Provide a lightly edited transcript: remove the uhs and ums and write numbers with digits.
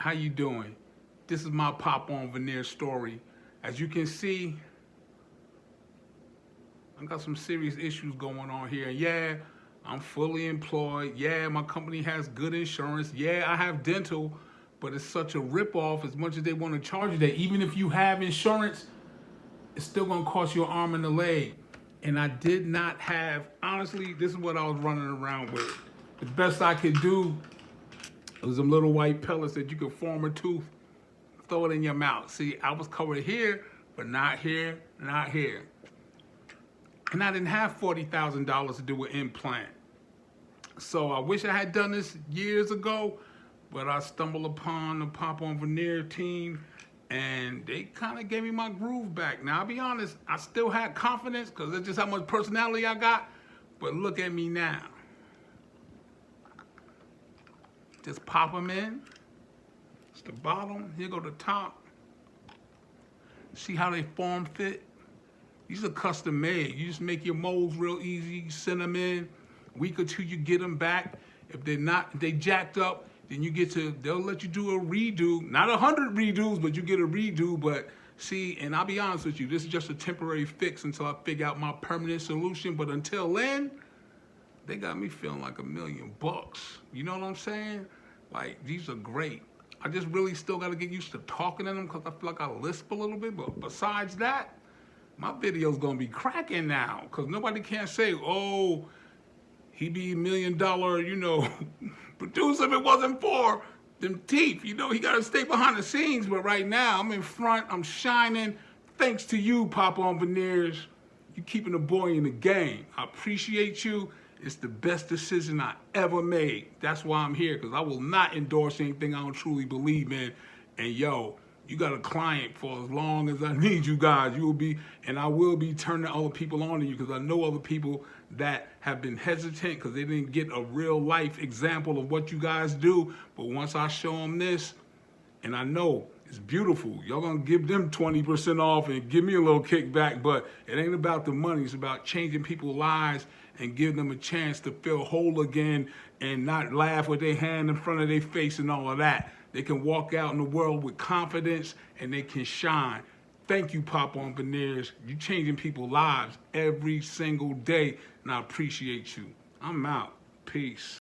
How you doing? This is my Pop On Veneers story. As you can see, I got some serious issues going on here. Yeah, I'm fully employed. Yeah, my company has good insurance. Yeah, I have dental, but it's such a ripoff as much as they want to charge you that even if you have insurance, it's still gonna cost you an arm and a leg. And I did not have, honestly, this is what I was running around with. The best I could do was some little white pellets that you could form a tooth, throw it in your mouth. See, I was covered here, but not here, not here. And I didn't have $40,000 to do an implant. So I wish I had done this years ago, but I stumbled upon the Pop On Veneer team and they kind of gave me my groove back. Now, I'll be honest, I still had confidence because that's just how much personality I got, but look at me now. Just pop them in. It's the bottom. Here go the top. See how they form fit? These are custom made. You just make your molds real easy. You send them in. A week or two, you get them back. If they're not, if they jacked up, then you get to, they'll let you do a redo. Not 100 redos, but you get a redo. But see, and I'll be honest with you, this is just a temporary fix until I figure out my permanent solution. But until then, they got me feeling like $1,000,000. You know what I'm saying? Like, these are great. I just really still got to get used to talking in them because I feel like I lisp a little bit. But besides that, my video's going to be cracking now because nobody can say, oh, he be $1,000,000, you know, producer if it wasn't for them teeth. You know, he got to stay behind the scenes. But right now, I'm in front. I'm shining. Thanks to you, Pop On Veneers. You keeping the boy in the game. I appreciate you. It's the best decision I ever made. That's why I'm here, because I will not endorse anything I don't truly believe in. And yo, you got a client for as long as I need you guys. You will be, and I will be turning other people on to you because I know other people that have been hesitant because they didn't get a real life example of what you guys do. But once I show them this, and I know it's beautiful, y'all gonna give them 20% off and give me a little kickback, but it ain't about the money. It's about changing people's lives and give them a chance to feel whole again and not laugh with their hand in front of their face and all of that. They can walk out in the world with confidence and they can shine. Thank you, Pop On Veneers. You changing people's lives every single day, and I appreciate you. I'm out. Peace.